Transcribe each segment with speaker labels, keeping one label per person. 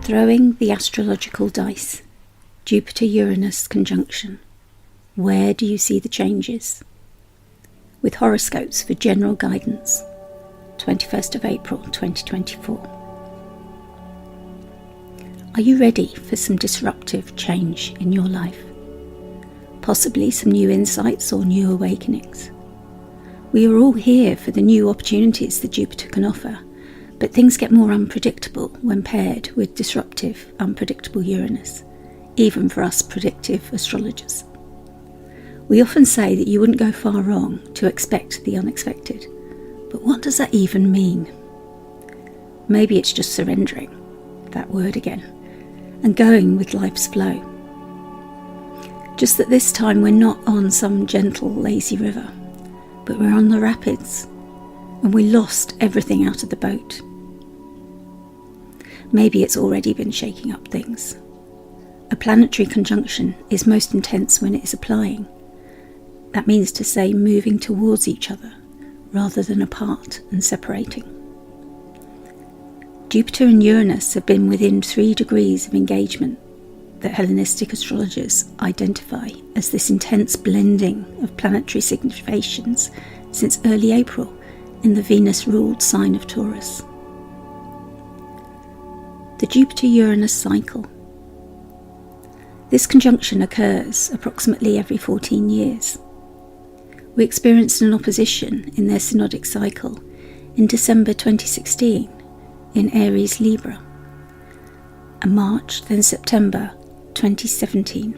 Speaker 1: Throwing the astrological dice. Jupiter-Uranus conjunction. Where do you see the changes? With horoscopes for general guidance. 21st of April 2024. Are you ready for some disruptive change in your life? Possibly some new insights or new awakenings. We are all here for the new opportunities that Jupiter can offer, but things get more unpredictable when paired with disruptive, unpredictable Uranus, even for us predictive astrologers. We often say that you wouldn't go far wrong to expect the unexpected, but what does that even mean? Maybe it's just surrendering, that word again, and going with life's flow. Just that this time we're not on some gentle, lazy river, but we're on the rapids, and we lost everything out of the boat. Maybe it's already been shaking up things. A planetary conjunction is most intense when it is applying. That means to say moving towards each other rather than apart and separating. Jupiter and Uranus have been within 3 degrees of engagement that Hellenistic astrologers identify as this intense blending of planetary significations since early April in the Venus-ruled sign of Taurus. The Jupiter-Uranus cycle. This conjunction occurs approximately every 14 years. We experienced an opposition in their synodic cycle in December 2016 in Aries Libra, and March, then September 2017.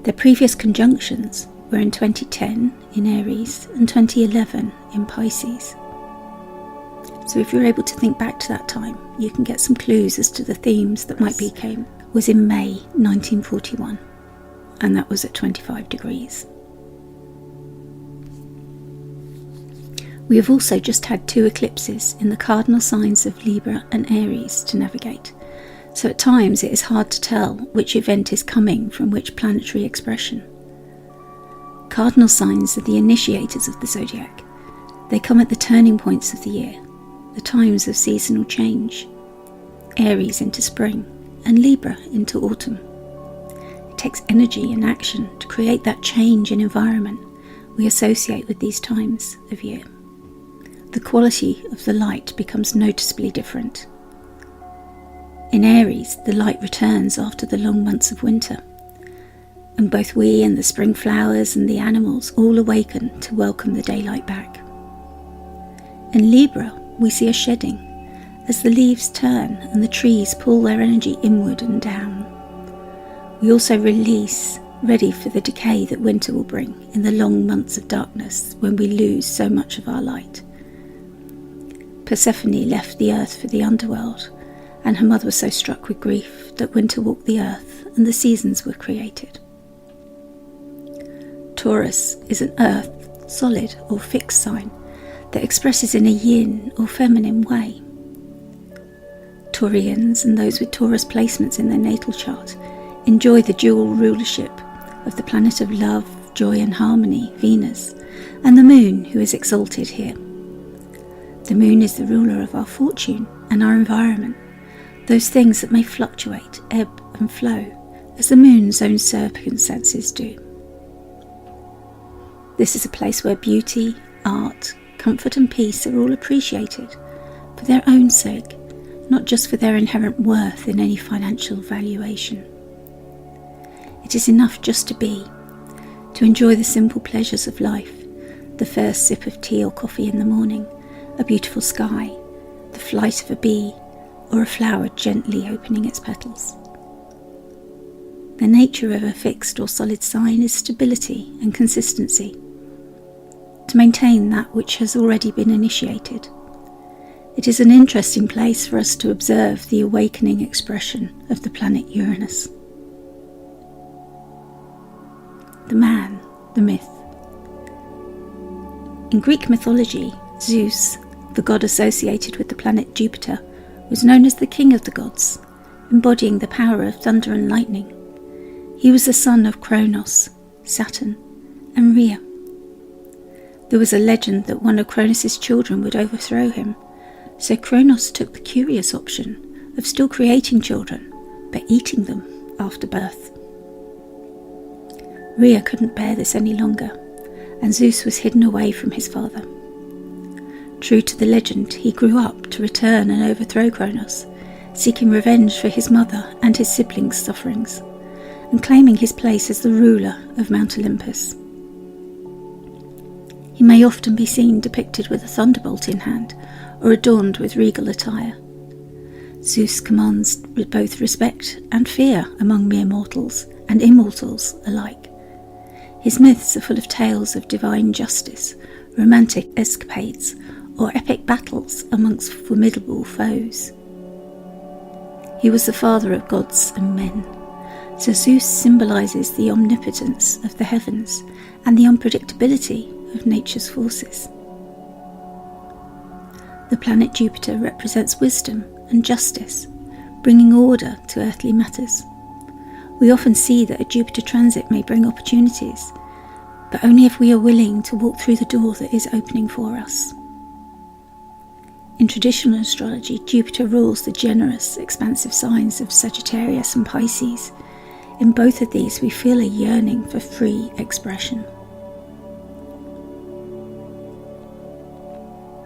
Speaker 1: Their previous conjunctions were in 2010 in Aries and 2011 in Pisces. So if you're able to think back to that time, you can get some clues as to the themes that might be came. Was in May 1941, and that was at 25 degrees. We have also just had 2 eclipses in the cardinal signs of Libra and Aries to navigate, so at times it is hard to tell which event is coming from which planetary expression. Cardinal signs are the initiators of the zodiac. They come at the turning points of the year, the times of seasonal change. Aries into spring and Libra into autumn. It takes energy and action to create that change in environment we associate with these times of year. The quality of the light becomes noticeably different. In Aries, the light returns after the long months of winter, and both we and the spring flowers and the animals all awaken to welcome the daylight back. In Libra, we see a shedding as the leaves turn and the trees pull their energy inward and down. We also release, ready for the decay that winter will bring in the long months of darkness when we lose so much of our light. Persephone left the earth for the underworld, and her mother was so struck with grief that winter walked the earth and the seasons were created. Taurus is an earth, solid or fixed sign that expresses in a yin or feminine way. Taurians and those with Taurus placements in their natal chart enjoy the dual rulership of the planet of love, joy and harmony, Venus, and the moon, who is exalted here. The moon is the ruler of our fortune and our environment, those things that may fluctuate, ebb and flow, as the moon's own circumstances do. This is a place where beauty, art, comfort and peace are all appreciated for their own sake, not just for their inherent worth in any financial valuation. It is enough just to be, to enjoy the simple pleasures of life, the first sip of tea or coffee in the morning, a beautiful sky, the flight of a bee, or a flower gently opening its petals. The nature of a fixed or solid sign is stability and consistency, to maintain that which has already been initiated. It is an interesting place for us to observe the awakening expression of the planet Uranus. The man, the myth. In Greek mythology, Zeus, the god associated with the planet Jupiter, was known as the king of the gods, embodying the power of thunder and lightning. He was the son of Kronos, Saturn, and Rhea. There was a legend that one of Cronus' children would overthrow him, So Kronos took the curious option of still creating children, but eating them after birth. Rhea couldn't bear this any longer, and Zeus was hidden away from his father. True to the legend, he grew up to return and overthrow Kronos, seeking revenge for his mother and his siblings' sufferings, and claiming his place as the ruler of Mount Olympus. He may often be seen depicted with a thunderbolt in hand, or adorned with regal attire. Zeus commands both respect and fear among mere mortals and immortals alike. His myths are full of tales of divine justice, romantic escapades, or epic battles amongst formidable foes. He was the father of gods and men, so Zeus symbolises the omnipotence of the heavens and the unpredictability of nature's forces. The planet Jupiter represents wisdom and justice, bringing order to earthly matters. We often see that a Jupiter transit may bring opportunities, but only if we are willing to walk through the door that is opening for us. In traditional astrology, Jupiter rules the generous, expansive signs of Sagittarius and Pisces. In both of these, we feel a yearning for free expression.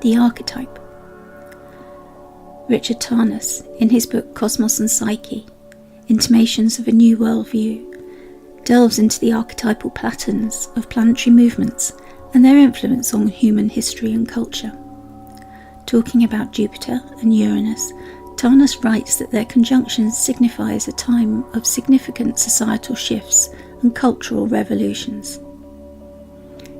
Speaker 1: The archetype. Richard Tarnas, in his book Cosmos and Psyche, Intimations of a New Worldview, delves into the archetypal patterns of planetary movements and their influence on human history and culture. Talking about Jupiter and Uranus, Tarnas writes that their conjunction signifies a time of significant societal shifts and cultural revolutions.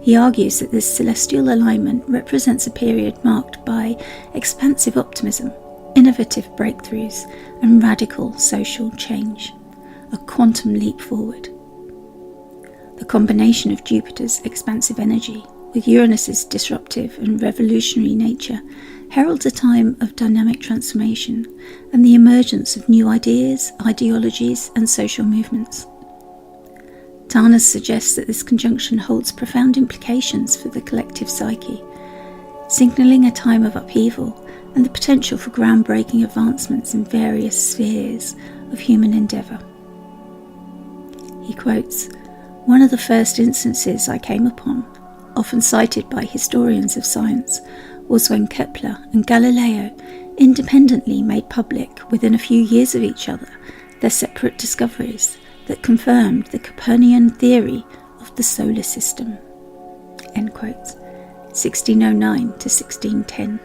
Speaker 1: He argues that this celestial alignment represents a period marked by expansive optimism, innovative breakthroughs, and radical social change, a quantum leap forward. The combination of Jupiter's expansive energy with Uranus's disruptive and revolutionary nature heralds a time of dynamic transformation and the emergence of new ideas, ideologies, and social movements. Tarnas suggests that this conjunction holds profound implications for the collective psyche, signalling a time of upheaval and the potential for groundbreaking advancements in various spheres of human endeavour. He quotes, "One of the first instances I came upon, often cited by historians of science, was when Kepler and Galileo independently made public, within a few years of each other, their separate discoveries that confirmed the Copernican theory of the solar system." End quote. 1609 to 1610.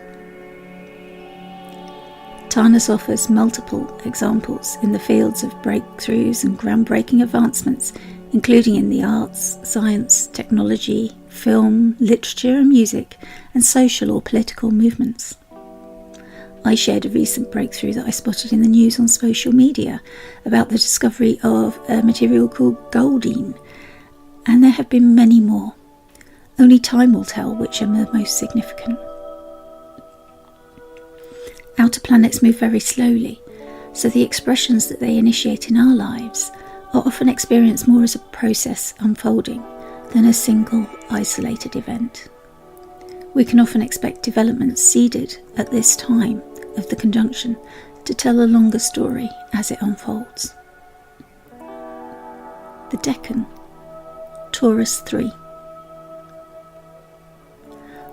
Speaker 1: Tarnas offers multiple examples in the fields of breakthroughs and groundbreaking advancements, including in the arts, science, technology, film, literature and music, and social or political movements. I shared a recent breakthrough that I spotted in the news on social media about the discovery of a material called goldine, and there have been many more. Only time will tell which are the most significant. Outer planets move very slowly, so the expressions that they initiate in our lives are often experienced more as a process unfolding than a single isolated event. We can often expect developments seeded at this time of the conjunction to tell a longer story as it unfolds. The Decan, Taurus 3.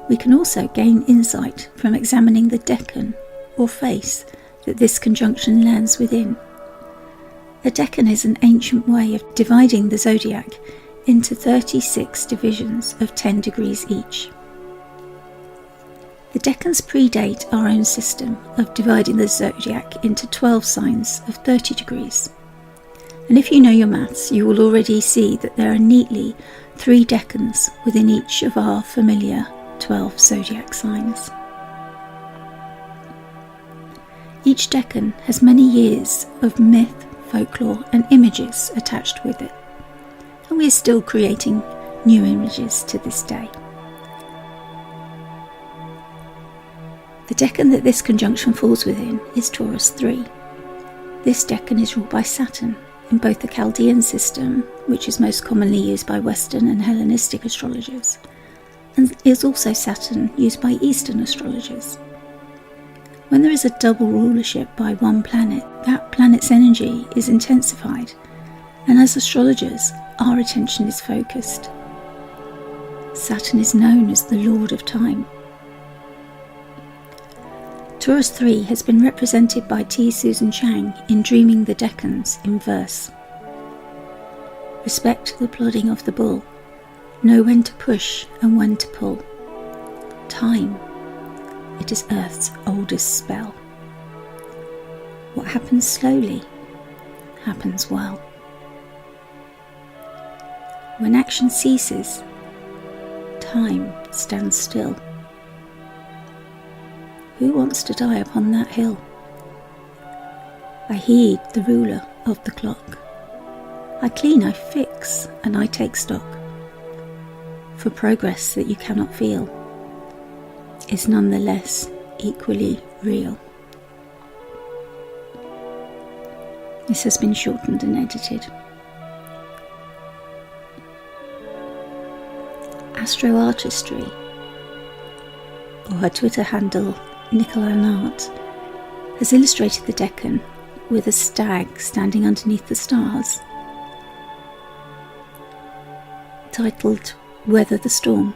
Speaker 1: We can also gain insight from examining the decan, or face, that this conjunction lands within. A decan is an ancient way of dividing the zodiac into 36 divisions of 10 degrees each. The decans predate our own system of dividing the zodiac into 12 signs of 30 degrees. And if you know your maths, you will already see that there are neatly 3 decans within each of our familiar 12 zodiac signs. Each decan has many years of myth, folklore and images attached with it, and we are still creating new images to this day. The decan that this conjunction falls within is Taurus 3. This decan is ruled by Saturn in both the Chaldean system, which is most commonly used by Western and Hellenistic astrologers, and is also Saturn used by Eastern astrologers. When there is a double rulership by one planet, that planet's energy is intensified, and as astrologers, our attention is focused. Saturn is known as the Lord of Time. Taurus 3 has been represented by T. Susan Chang in Dreaming the Decans in verse. Respect the plodding of the bull. Know when to push and when to pull. Time. It is Earth's oldest spell. What happens slowly happens well. When action ceases, time stands still. Who wants to die upon that hill? I heed the ruler of the clock. I clean, I fix, and I take stock. For progress that you cannot feel is nonetheless equally real. This has been shortened and edited. Astro Artistry, or her Twitter handle Nicola Nart, has illustrated the Decan with a stag standing underneath the stars, titled Weather the Storm.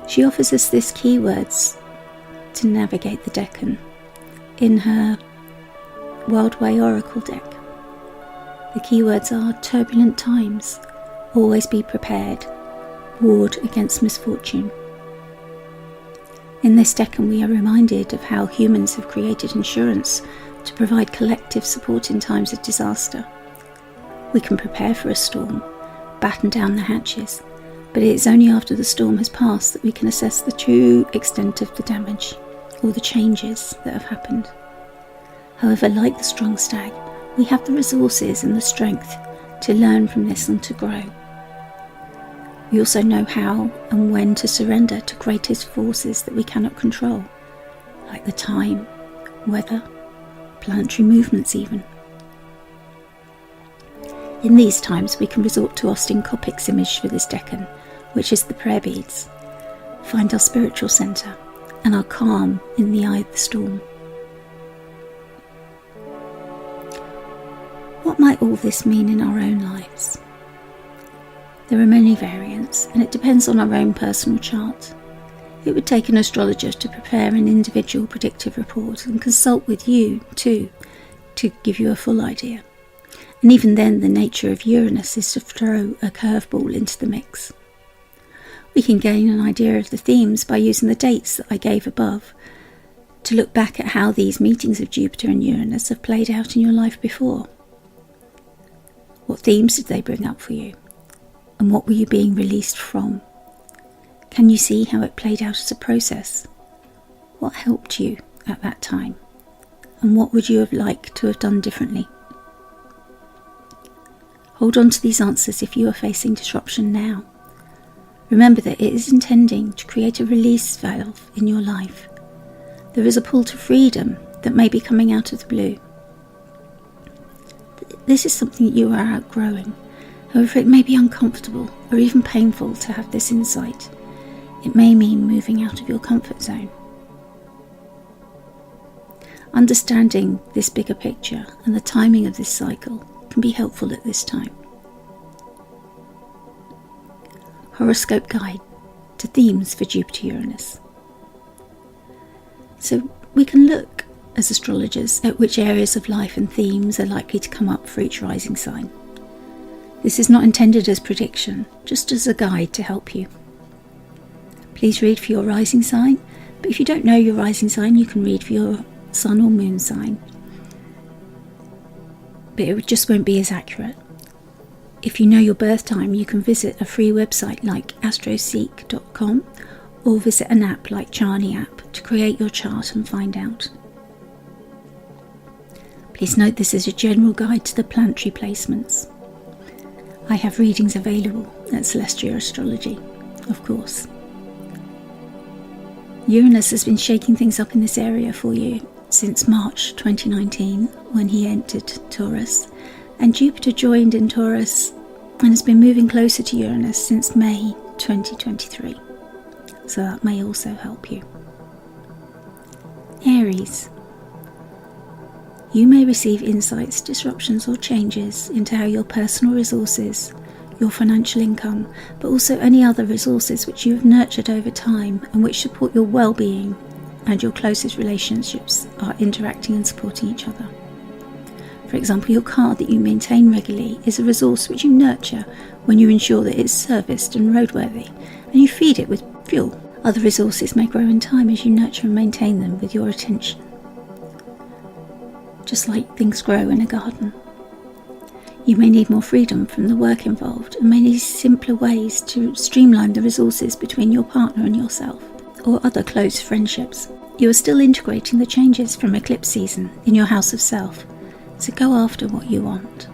Speaker 1: She offers us this keywords to navigate the Decan in her Wild Way Oracle deck. The keywords are turbulent times, always be prepared, ward against misfortune. In this Decan we are reminded of how humans have created insurance to provide collective support in times of disaster. We can prepare for a storm, batten down the hatches, but it is only after the storm has passed that we can assess the true extent of the damage or the changes that have happened. However, like the strong stag, we have the resources and the strength to learn from this and to grow. We also know how and when to surrender to greatest forces that we cannot control, like the time, weather, planetary movements even. In these times we can resort to Austin Coppock's image for this Decan, which is the prayer beads, find our spiritual centre and our calm in the eye of the storm. What might all this mean in our own lives? There are many variants, and it depends on our own personal chart. It would take an astrologer to prepare an individual predictive report and consult with you too to give you a full idea. And even then, the nature of Uranus is to throw a curveball into the mix. We can gain an idea of the themes by using the dates that I gave above to look back at how these meetings of Jupiter and Uranus have played out in your life before. What themes did they bring up for you? And what were you being released from? Can you see how it played out as a process? What helped you at that time? And what would you have liked to have done differently? Hold on to these answers if you are facing disruption now. Remember that it is intending to create a release valve in your life. There is a pull to freedom that may be coming out of the blue. This is something that you are outgrowing. However, it may be uncomfortable or even painful to have this insight. It may mean moving out of your comfort zone. Understanding this bigger picture and the timing of this cycle can be helpful at this time. Horoscope guide to themes for Jupiter-Uranus. So we can look as astrologers at which areas of life and themes are likely to come up for each rising sign. This is not intended as prediction, just as a guide to help you. Please read for your rising sign, but if you don't know your rising sign, you can read for your sun or moon sign. But it just won't be as accurate. If you know your birth time, you can visit a free website like astroseek.com or visit an app like Charney app to create your chart and find out. Please note this is a general guide to the planetary placements. I have readings available at Celestia Astrology, of course. Uranus has been shaking things up in this area for you since March 2019 when he entered Taurus, and Jupiter joined in Taurus and has been moving closer to Uranus since May 2023, so that may also help you. Aries. You may receive insights, disruptions or changes into how your personal resources, your financial income, but also any other resources which you have nurtured over time and which support your well-being and your closest relationships are interacting and supporting each other. For example, your car that you maintain regularly is a resource which you nurture when you ensure that it's serviced and roadworthy, and you feed it with fuel. Other resources may grow in time as you nurture and maintain them with your attention. Just like things grow in a garden. You may need more freedom from the work involved and may need simpler ways to streamline the resources between your partner and yourself, or other close friendships. You are still integrating the changes from eclipse season in your house of self, so go after what you want.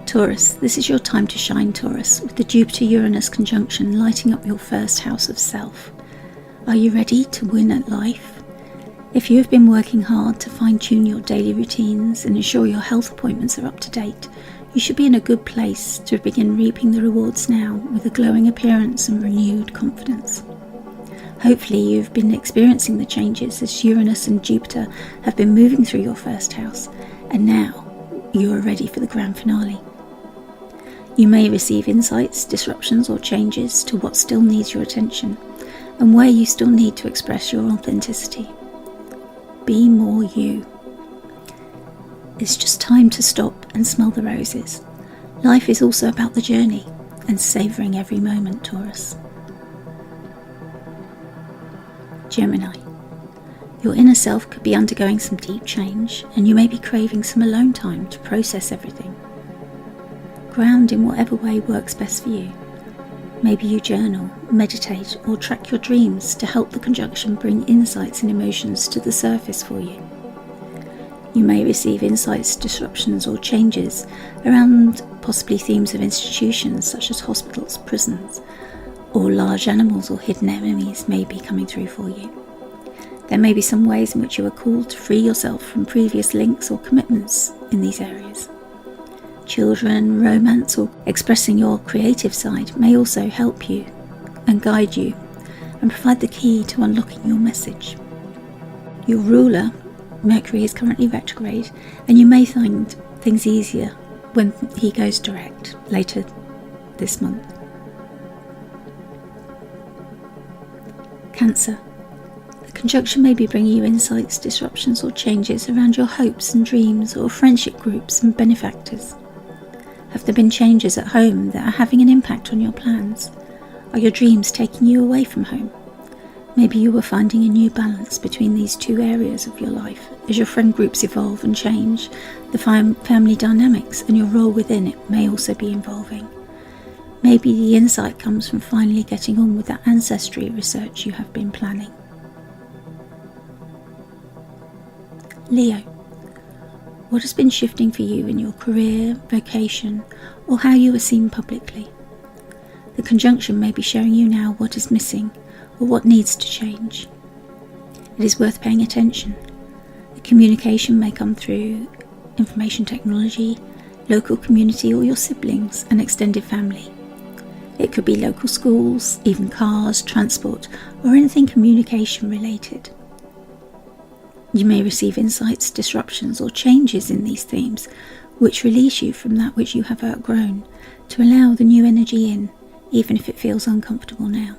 Speaker 1: Taurus, this is your time to shine, Taurus, with the Jupiter-Uranus conjunction lighting up your first house of self. Are you ready to win at life? If you have been working hard to fine-tune your daily routines and ensure your health appointments are up to date, you should be in a good place to begin reaping the rewards now with a glowing appearance and renewed confidence. Hopefully you've been experiencing the changes as Uranus and Jupiter have been moving through your first house, and now you are ready for the grand finale. You may receive insights, disruptions or changes to what still needs your attention and where you still need to express your authenticity. Be more you. It's just time to stop and smell the roses. Life is also about the journey and savouring every moment, Taurus. Gemini. Your inner self could be undergoing some deep change and you may be craving some alone time to process everything. Ground in whatever way works best for you. Maybe you journal, meditate or track your dreams to help the conjunction bring insights and emotions to the surface for you. You may receive insights, disruptions or changes around possibly themes of institutions such as hospitals, prisons, or large animals or hidden enemies may be coming through for you. There may be some ways in which you are called to free yourself from previous links or commitments in these areas. Children, romance or expressing your creative side may also help you and guide you and provide the key to unlocking your message. Your ruler, Mercury, is currently retrograde and you may find things easier when he goes direct later this month. Cancer. The conjunction may be bringing you insights, disruptions or changes around your hopes and dreams or friendship groups and benefactors. Have there been changes at home that are having an impact on your plans? Are your dreams taking you away from home? Maybe you are finding a new balance between these two areas of your life. As your friend groups evolve and change, the family dynamics and your role within it may also be evolving. Maybe the insight comes from finally getting on with that ancestry research you have been planning. Leo. What has been shifting for you in your career, vocation, or how you are seen publicly? The conjunction may be showing you now what is missing or what needs to change. It is worth paying attention. The communication may come through information technology, local community or your siblings and extended family. It could be local schools, even cars, transport, or anything communication related. You may receive insights, disruptions, or changes in these themes, which release you from that which you have outgrown, to allow the new energy in, even if it feels uncomfortable now.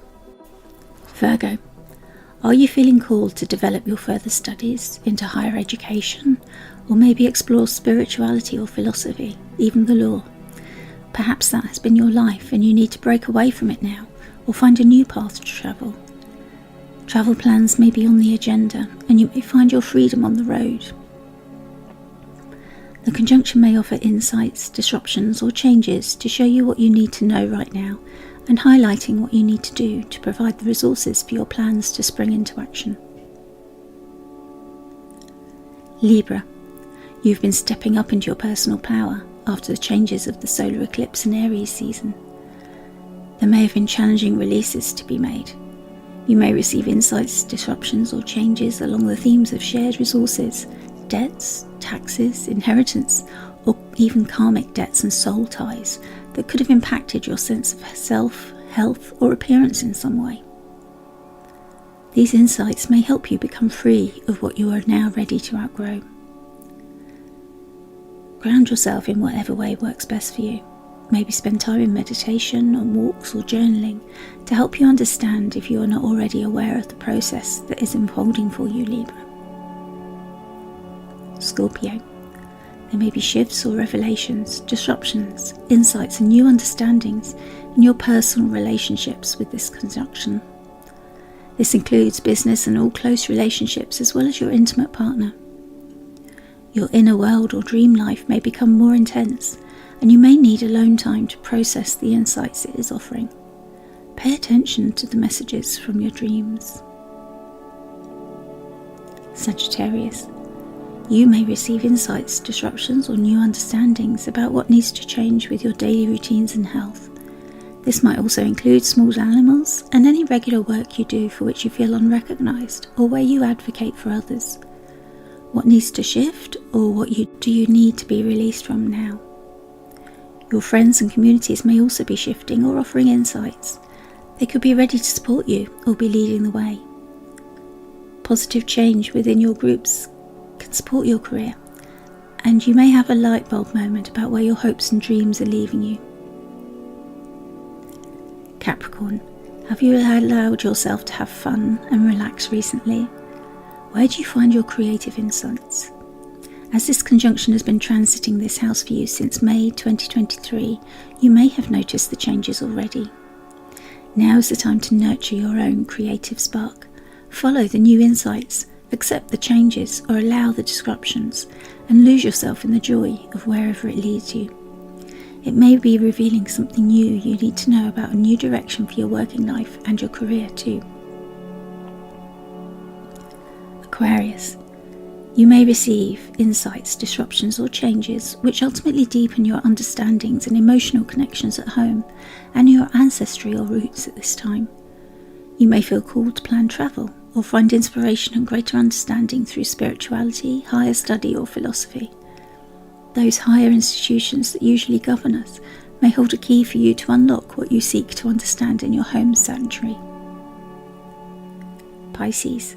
Speaker 1: Virgo. Are you feeling called to develop your further studies into higher education, or maybe explore spirituality or philosophy, even the law? Perhaps that has been your life and you need to break away from it now, or find a new path to travel. Travel plans may be on the agenda and you may find your freedom on the road. The conjunction may offer insights, disruptions or changes to show you what you need to know right now and highlighting what you need to do to provide the resources for your plans to spring into action. Libra. You've been stepping up into your personal power after the changes of the solar eclipse and Aries season. There may have been challenging releases to be made. You may receive insights, disruptions or changes along the themes of shared resources, debts, taxes, inheritance, or even karmic debts and soul ties that could have impacted your sense of self, health or appearance in some way. These insights may help you become free of what you are now ready to outgrow. Ground yourself in whatever way works best for you. Maybe spend time in meditation, on walks or journaling to help you understand if you are not already aware of the process that is unfolding for you, Libra. Scorpio. There may be shifts or revelations, disruptions, insights and new understandings in your personal relationships with this conjunction. This includes business and all close relationships as well as your intimate partner. Your inner world or dream life may become more intense, and you may need alone time to process the insights it is offering. Pay attention to the messages from your dreams. Sagittarius. You may receive insights, disruptions or new understandings about what needs to change with your daily routines and health. This might also include small animals and any regular work you do for which you feel unrecognised or where you advocate for others. What needs to shift, or do you need to be released from now? Your friends and communities may also be shifting or offering insights. They could be ready to support you or be leading the way. Positive change within your groups can support your career, and you may have a light bulb moment about where your hopes and dreams are leaving you. Capricorn, have you allowed yourself to have fun and relax recently? Where do you find your creative insights? As this conjunction has been transiting this house for you since May 2023, you may have noticed the changes already. Now is the time to nurture your own creative spark. Follow the new insights, accept the changes or allow the disruptions, and lose yourself in the joy of wherever it leads you. It may be revealing something new you need to know about a new direction for your working life and your career too. Aquarius. You may receive insights, disruptions or changes which ultimately deepen your understandings and emotional connections at home and your ancestry or roots at this time. You may feel called to plan travel or find inspiration and greater understanding through spirituality, higher study or philosophy. Those higher institutions that usually govern us may hold a key for you to unlock what you seek to understand in your home sanctuary. Pisces.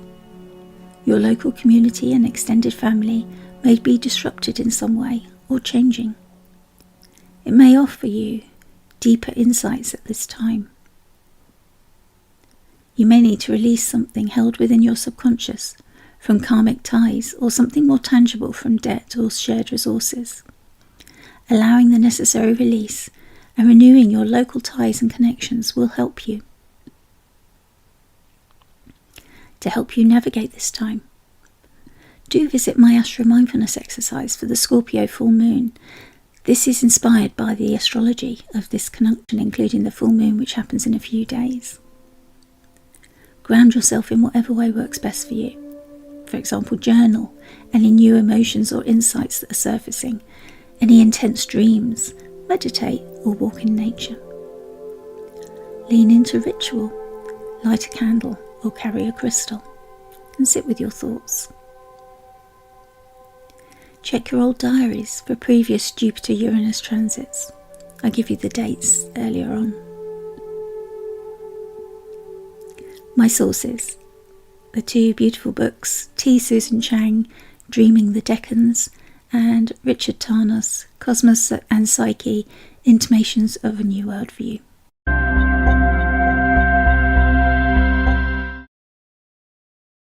Speaker 1: Your local community and extended family may be disrupted in some way or changing. It may offer you deeper insights at this time. You may need to release something held within your subconscious from karmic ties or something more tangible from debt or shared resources. Allowing the necessary release and renewing your local ties and connections will help you. To help you navigate this time, do visit my Astro Mindfulness exercise for the Scorpio full moon. This is inspired by the astrology of this conjunction, including the full moon which happens in a few days. Ground yourself in whatever way works best for you. For example, journal any new emotions or insights that are surfacing, any intense dreams, meditate or walk in nature. Lean into ritual, light a candle or carry a crystal, and sit with your thoughts. Check your old diaries for previous Jupiter-Uranus transits. I give you the dates earlier on. My sources: the two beautiful books, T. Susan Chang, Dreaming the Decans, and Richard Tarnas, Cosmos and Psyche, Intimations of a New World View.